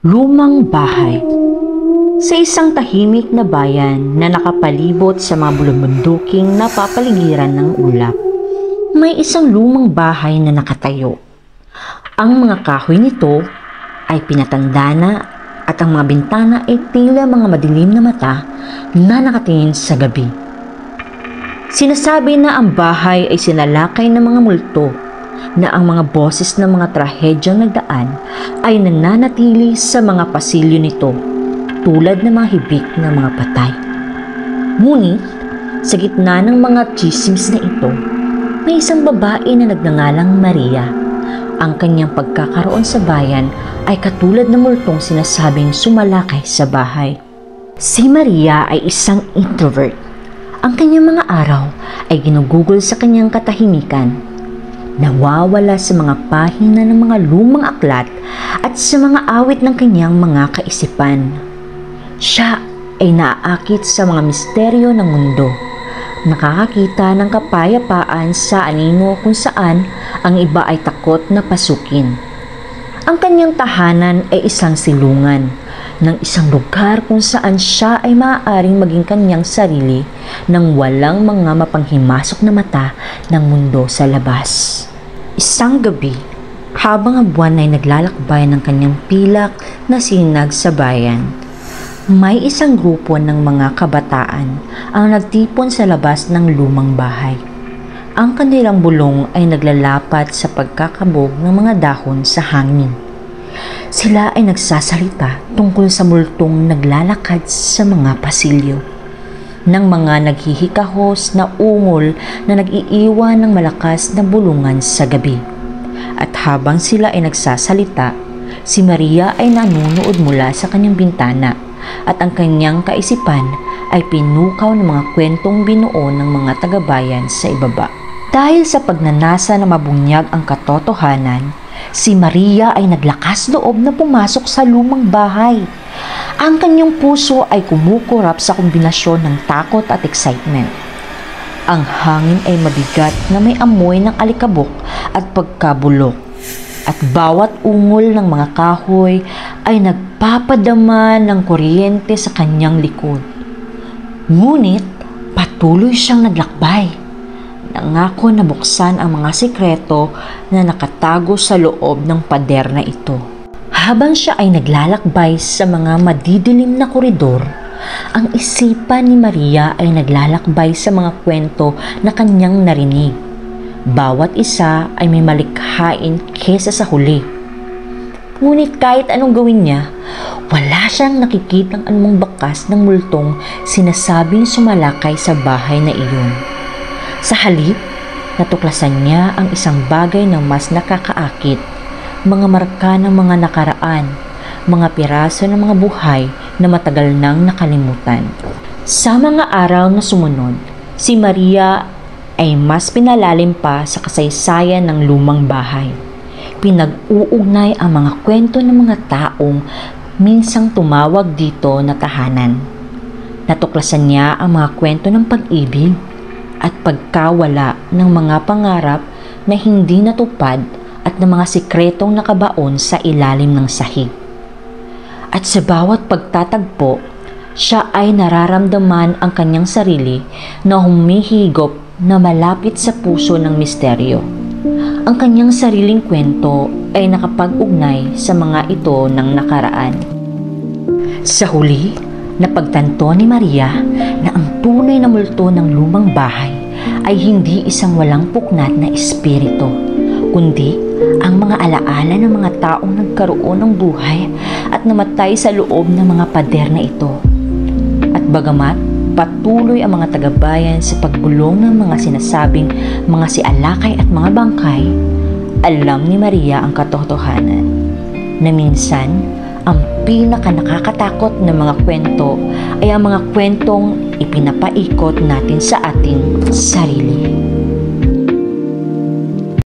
Lumang bahay. Sa isang tahimik na bayan na nakapalibot sa mga bulubunduking napapaligiran ng ulap, may isang lumang bahay na nakatayo. Ang mga kahoy nito ay pinatanda na at ang mga bintana ay tila mga madilim na mata na nakatingin sa gabi. Sinasabi na ang bahay ay sinalakay ng mga multo, na ang mga boses ng mga trahedyang nagdaan ay nananatili sa mga pasilyo nito tulad ng mga hibik ng mga patay. Ngunit sa gitna ng mga chismis na ito, may isang babae na nagngangalang Maria. Ang kanyang pagkakaroon sa bayan ay katulad ng multong sinasabing sumalakay sa bahay. Si Maria ay isang introvert. Ang kanyang mga araw ay ginugugol sa kanyang katahimikan. Nawawala sa mga pahina ng mga lumang aklat at sa mga awit ng kanyang mga kaisipan. Siya ay naaakit sa mga misteryo ng mundo. Nakakakita ng kapayapaan sa anino kung saan ang iba ay takot na pasukin. Ang kanyang tahanan ay isang silungan ng isang lugar kung saan siya ay maaaring maging kanyang sarili nang walang mga mapanghimasok na mata ng mundo sa labas. Isang gabi, habang ang buwan ay naglalakbay ng kanyang pilak na sinag sa bayan, may isang grupo ng mga kabataan ang nagtipon sa labas ng lumang bahay. Ang kanilang bulong ay naglalapat sa pagkakabog ng mga dahon sa hangin. Sila ay nagsasalita tungkol sa multong naglalakad sa mga pasilyo, ng mga naghihikahos na ungol na nag-iiwan ng malakas na bulungan sa gabi. At habang sila ay nagsasalita, si Maria ay nanunood mula sa kanyang bintana at ang kanyang kaisipan ay pinukaw ng mga kwentong binuo ng mga tagabayan sa ibaba. Dahil sa pagnanasa na mabunyag ang katotohanan, si Maria ay naglakas loob na pumasok sa lumang bahay. Ang kanyang puso ay kumukurap sa kombinasyon ng takot at excitement. Ang hangin ay mabigat na may amoy ng alikabok at pagkabulok. At bawat ungol ng mga kahoy ay nagpapadama ng kuryente sa kanyang likod. Ngunit patuloy siyang naglakbay. Nangako na buksan ang mga sikreto na nakatago sa loob ng pader na ito. Habang siya ay naglalakbay sa mga madidilim na koridor, ang isipan ni Maria ay naglalakbay sa mga kwento na kanyang narinig. Bawat isa ay may malikhain kesa sa huli. Ngunit kahit anong gawin niya, wala siyang nakikitang anumang bakas ng multong sinasabing sumalakay sa bahay na iyon. Sa halip, natuklasan niya ang isang bagay na mas nakakaakit, mga marka ng mga nakaraan, mga piraso ng mga buhay na matagal nang nakalimutan. Sa mga araw na sumunod, si Maria ay mas pinalalim pa sa kasaysayan ng lumang bahay. Pinag-uugnay ang mga kwento ng mga taong minsang tumawag dito na tahanan. Natuklasan niya ang mga kwento ng pag-ibig at pagkawala ng mga pangarap na hindi natupad at ng mga sikretong nakabaon sa ilalim ng sahig. At sa bawat pagtatagpo, siya ay nararamdaman ang kanyang sarili na humihigop na malapit sa puso ng misteryo. Ang kanyang sariling kwento ay nakapag-ugnay sa mga ito ng nakaraan. Sa huli, napagtanto ni Maria na ang tunay na multo ng lumang bahay ay hindi isang walang puknat na espiritu, kundi ang mga alaala ng mga taong nagkaroon ng buhay at namatay sa loob ng mga pader na ito. At bagamat patuloy ang mga tagabayan sa pagbulong ng mga sinasabing mga sialakay at mga bangkay, alam ni Maria ang katotohanan na minsan ang pinaka-nakakatakot na mga kwento ay ang mga kwentong ipinapaikot natin sa ating sarili.